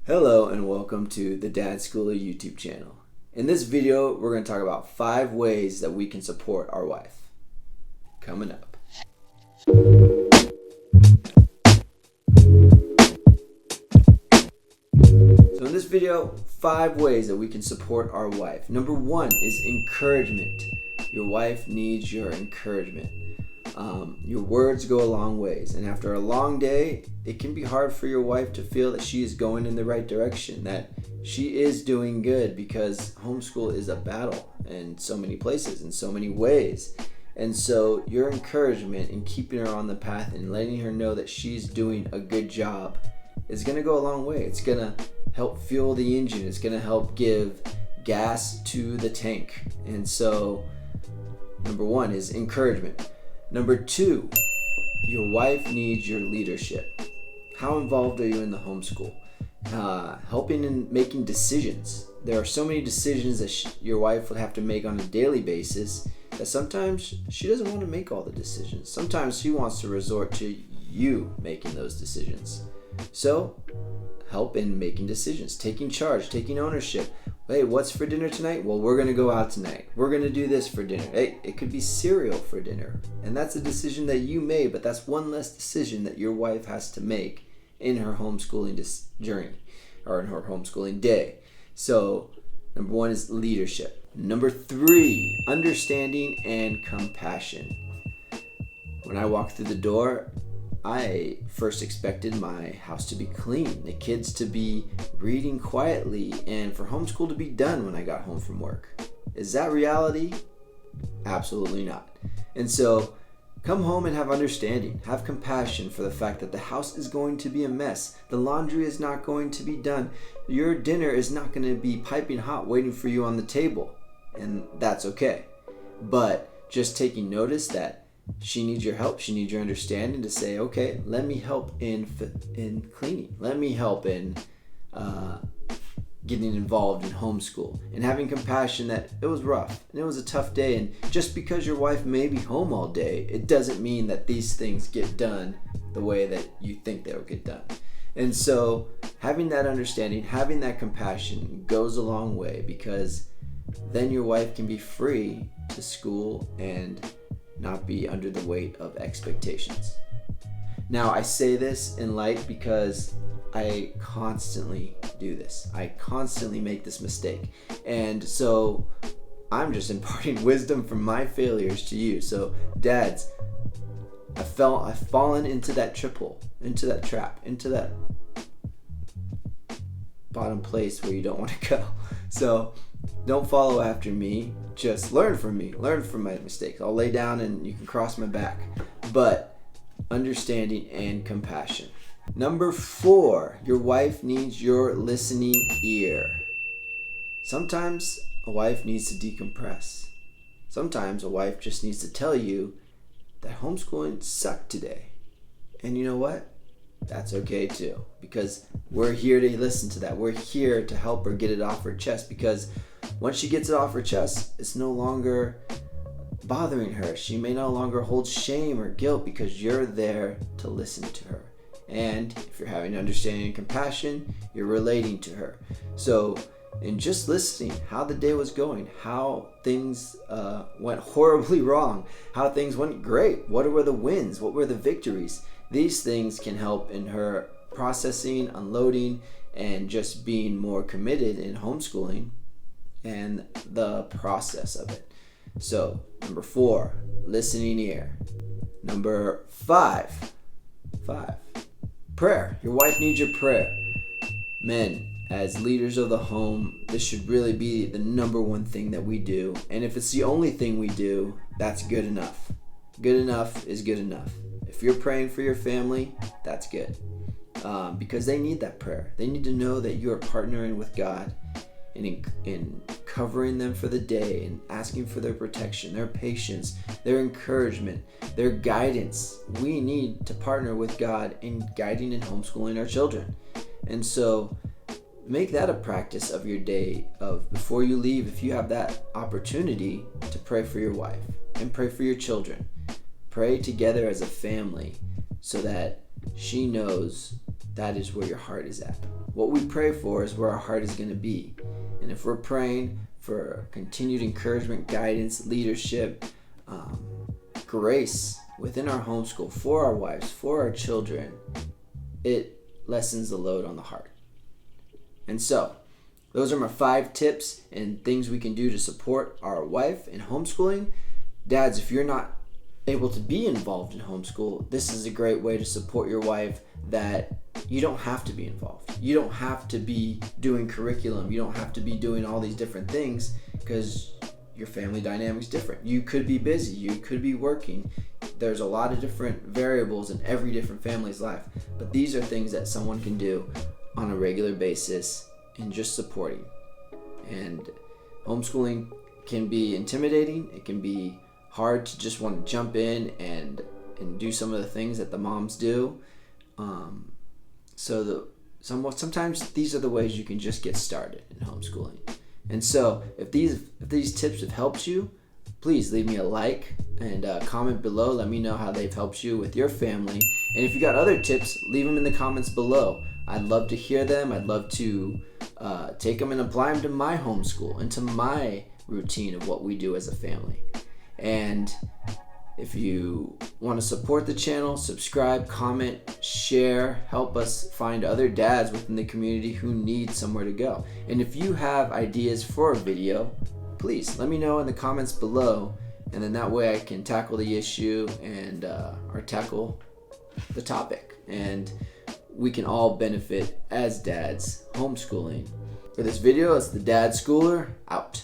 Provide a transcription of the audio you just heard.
Hello and welcome to the Dad Schooler YouTube channel. In this video, we're going to talk about 5 ways that we can support our wife. Coming up. So in this video, 5 ways that we can support our wife. Number 1 is encouragement. Your wife needs your encouragement. Your words go a long ways, and after a long day, it can be hard for your wife to feel that she is going in the right direction, that she is doing good, because homeschool is a battle in so many places, in so many ways. And so your encouragement in keeping her on the path and letting her know that she's doing a good job is going to go a long way. It's going to help fuel the engine. It's going to help give gas to the tank. And so number 1 is encouragement. Number 2, your wife needs your leadership. How involved are you in the homeschool? Helping in making decisions. There are so many decisions that your wife would have to make on a daily basis that sometimes she doesn't want to make all the decisions. Sometimes she wants to resort to you making those decisions. So help in making decisions, taking charge, taking ownership. Hey, what's for dinner tonight? Well, we're going to go out tonight. We're going to do this for dinner. Hey, it could be cereal for dinner. And that's a decision that you made, but that's one less decision that your wife has to make in her homeschooling journey or in her homeschooling day. So, number 1 is leadership. Number 3, understanding and compassion. When I walked through the door, I first expected my house to be clean, the kids to be reading quietly, and for homeschool to be done when I got home from work. Is that reality? Absolutely not. And so come home and have understanding, have compassion for the fact that the house is going to be a mess. The laundry is not going to be done. Your dinner is not going to be piping hot waiting for you on the table. And that's okay. But just taking notice that she needs your help. She needs your understanding to say, okay, let me help in cleaning. Let me help in getting involved in homeschool, and having compassion that it was rough and it was a tough day. And just because your wife may be home all day, it doesn't mean that these things get done the way that you think they'll get done. And so having that understanding, having that compassion goes a long way, because then your wife can be free to school and not be under the weight of expectations. Now, I say this in light because I constantly do this. I constantly make this mistake. And so I'm just imparting wisdom from my failures to you. So dads, I've fallen into that into that trap, into that bottom place where you don't want to go. So don't follow after me. Just learn from me. Learn from my mistakes. I'll lay down and you can cross my back. But understanding and compassion. Number 4, your wife needs your listening ear. Sometimes a wife needs to decompress. Sometimes a wife just needs to tell you that homeschooling sucked today. And you know what? That's okay too, because we're here to listen to that. We're here to help her get it off her chest, because once she gets it off her chest, it's no longer bothering her. She may no longer hold shame or guilt, because you're there to listen to her. And if you're having understanding and compassion, you're relating to her. So in just listening, how the day was going, how things went horribly wrong, how things went great, what were the wins, what were the victories, these things can help in her processing, unloading, and just being more committed in homeschooling and the process of it. So, number 4, listening ear. Number 5, prayer. Your wife needs your prayer. Men, as leaders of the home, this should really be the number 1 thing that we do. And if it's the only thing we do, that's good enough. Good enough is good enough. If you're praying for your family, that's good. Because they need that prayer. They need to know that you are partnering with God in covering them for the day and asking for their protection, their patience, their encouragement, their guidance. We need to partner with God in guiding and homeschooling our children. And so make that a practice of your day, of before you leave, if you have that opportunity, to pray for your wife and pray for your children. Pray together as a family so that she knows that is where your heart is at. What we pray for is where our heart is going to be. And if we're praying for continued encouragement, guidance, leadership, grace within our homeschool, for our wives, for our children, it lessens the load on the heart. And so, those are my 5 tips and things we can do to support our wife in homeschooling. Dads, if you're not able to be involved in homeschool, this is a great way to support your wife, that you don't have to be involved. You don't have to be doing curriculum. You don't have to be doing all these different things, because your family dynamic's different. You could be busy. You could be working. There's a lot of different variables in every different family's life. But these are things that someone can do on a regular basis and just supporting. And homeschooling can be intimidating. It can be hard to just want to jump in and do some of the things that the moms do. Sometimes these are the ways you can just get started in homeschooling. And so if these tips have helped you, please leave me a like and comment below. Let me know how they've helped you with your family. And if you got other tips, leave them in the comments below. I'd love to hear them. I'd love to take them and apply them to my homeschool and to my routine of what we do as a family. And if you want to support the channel, subscribe, comment, share, help us find other dads within the community who need somewhere to go. And if you have ideas for a video, please let me know in the comments below, and then that way I can tackle the issue and or tackle the topic, and we can all benefit as dads homeschooling. For this video, it's the Dad Schooler out.